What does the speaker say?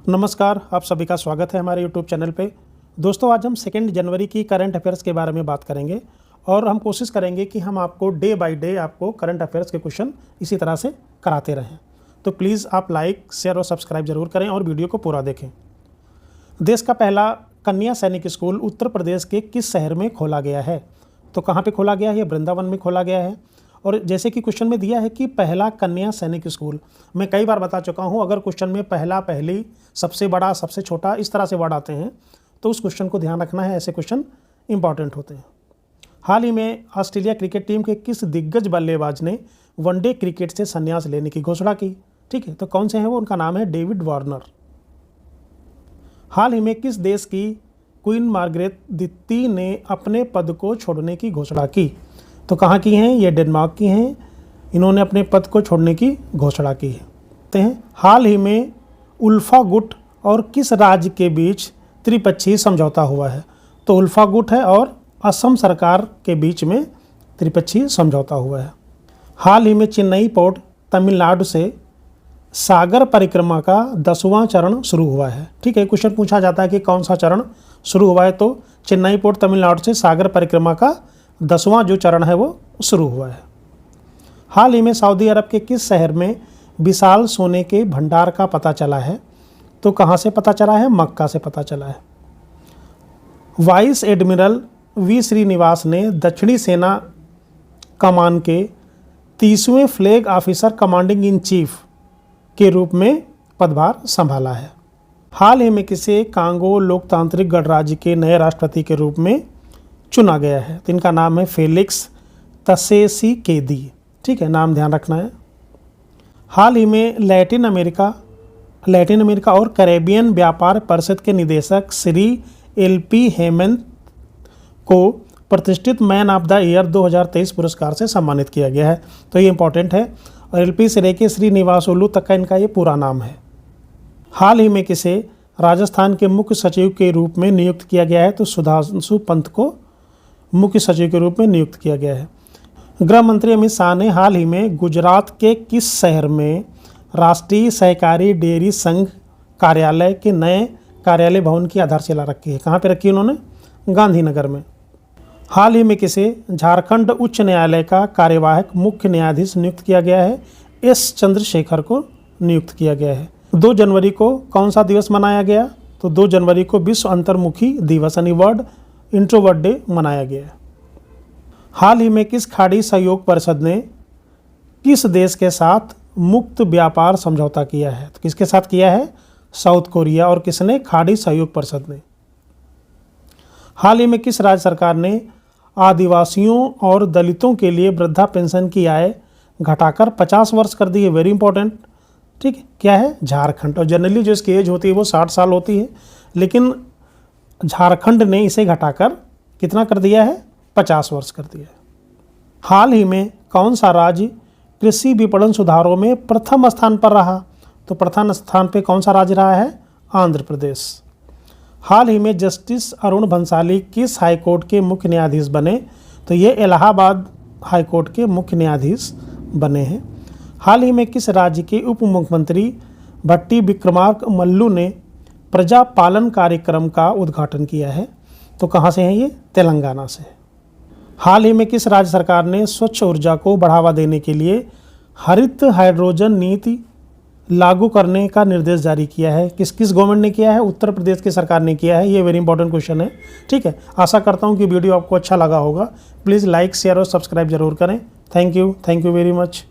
नमस्कार, आप सभी का स्वागत है हमारे YouTube चैनल पे। दोस्तों, आज हम 2 जनवरी की करंट अफेयर्स के बारे में बात करेंगे और हम कोशिश करेंगे कि हम आपको डे बाय डे आपको करंट अफेयर्स के क्वेश्चन इसी तरह से कराते रहें। तो प्लीज़ आप लाइक, शेयर और सब्सक्राइब जरूर करें और वीडियो को पूरा देखें। देश का पहला कन्या सैनिक स्कूल उत्तर प्रदेश के किस शहर में खोला गया है? तो कहाँ पर खोला गया है? वृंदावन में खोला गया है। और जैसे कि क्वेश्चन में दिया है कि पहला कन्या सैनिक स्कूल, मैं कई बार बता चुका हूं, अगर क्वेश्चन में पहला, पहली, सबसे बड़ा, सबसे छोटा इस तरह से वर्ड आते हैं तो उस क्वेश्चन को ध्यान रखना है। ऐसे क्वेश्चन इंपॉर्टेंट होते हैं। हाल ही में ऑस्ट्रेलिया क्रिकेट टीम के किस दिग्गज बल्लेबाज ने वनडे क्रिकेट से संन्यास लेने की घोषणा की? ठीक है, तो कौन से हैं वो? उनका नाम है डेविड वार्नर। हाल ही में किस देश की क्वीन मार्गरेट द्वितीय ने अपने पद को छोड़ने की घोषणा की? तो कहाँ की हैं? ये डेनमार्क की हैं। इन्होंने अपने पद को छोड़ने की घोषणा की है। हाल ही में उल्फा गुट और किस राज्य के बीच त्रिपक्षीय समझौता हुआ है? तो उल्फा गुट है और असम सरकार के बीच में त्रिपक्षीय समझौता हुआ है। हाल ही में चेन्नई पोर्ट तमिलनाडु से सागर परिक्रमा का 10वां चरण शुरू हुआ है। ठीक है, क्वेश्चन पूछा जाता है कि कौन सा चरण शुरू हुआ है, तो चेन्नई पोर्ट तमिलनाडु से सागर परिक्रमा का 10वां जो चरण है वो शुरू हुआ है। हाल ही में सऊदी अरब के किस शहर में विशाल सोने के भंडार का पता चला है? तो कहाँ से पता चला है? मक्का से पता चला है। वाइस एडमिरल वी श्रीनिवास ने दक्षिणी सेना कमान के 30वें flag officer commanding in chief के रूप में पदभार संभाला है। हाल ही में किसे कांगो लोकतांत्रिक गणराज्य के नए राष्ट्रपति के रूप में चुना गया है? तो इनका नाम है फेलिक्स त्शेसिकेदी। ठीक है, नाम ध्यान रखना है। हाल ही में लैटिन अमेरिका और कैरेबियन व्यापार परिषद के निदेशक श्री एल.पी. हेमंत को प्रतिष्ठित मैन ऑफ द ईयर 2023 पुरस्कार से सम्मानित किया गया है। तो ये इंपॉर्टेंट है। और एल.पी. से लेके श्रीनिवासोलु तक का इनका ये पूरा नाम है। हाल ही में किसे राजस्थान के मुख्य सचिव के रूप में नियुक्त किया गया है? तो सुधांशु पंत को मुख्य सचिव के रूप में नियुक्त किया गया है। गृह मंत्री अमित शाह ने हाल ही में गुजरात के किस शहर में राष्ट्रीय सहकारी डेयरी संघ कार्यालय के नए कार्यालय भवन की आधारशिला रखी है? कहाँ पे रखी है उन्होंने? गांधीनगर में। हाल ही में किसे झारखंड उच्च न्यायालय का कार्यवाहक मुख्य न्यायाधीश नियुक्त किया गया है? एस चंद्रशेखर को नियुक्त किया गया है। 2 जनवरी को कौन सा दिवस मनाया गया? तो 2 जनवरी को विश्व अंतर्मुखी दिवस यानी वर्ल्ड इंट्रोवर्ट डे मनाया गया है। हाल ही में किस खाड़ी सहयोग परिषद ने किस देश के साथ मुक्त व्यापार समझौता किया है? तो किसके साथ किया है? South Korea. और किसने? खाड़ी सहयोग परिषद ने। हाल ही में किस राज्य सरकार ने आदिवासियों और दलितों के लिए वृद्धा पेंशन की आय घटाकर 50 वर्ष कर दी है? Very important. ठीक है, क्या है? झारखंड। और जनरली जो इसकी एज होती है वो 60 साल होती है, लेकिन झारखंड ने इसे घटाकर कितना कर दिया है? 50 वर्ष कर दिया है। हाल ही में कौन सा राज्य कृषि विपणन सुधारों में प्रथम स्थान पर रहा? तो प्रथम स्थान पे कौन सा राज्य रहा है? आंध्र प्रदेश। हाल ही में जस्टिस अरुण भंसाली किस हाईकोर्ट के मुख्य न्यायाधीश बने? तो ये इलाहाबाद हाईकोर्ट के मुख्य न्यायाधीश बने हैं। हाल ही में किस राज्य के उप मुख्यमंत्री भट्टी विक्रमार्क मल्लू ने प्रजा पालन कार्यक्रम का उद्घाटन किया है? तो कहाँ से हैं ये? तेलंगाना से। हाल ही में किस राज्य सरकार ने स्वच्छ ऊर्जा को बढ़ावा देने के लिए हरित हाइड्रोजन नीति लागू करने का निर्देश जारी किया है? किस गवर्नमेंट ने किया है? उत्तर प्रदेश की सरकार ने किया है। ये वेरी इंपॉर्टेंट क्वेश्चन है। ठीक है, आशा करता हूँ कि वीडियो आपको अच्छा लगा होगा। प्लीज़ लाइक, शेयर और सब्सक्राइब जरूर करें। Thank you very much.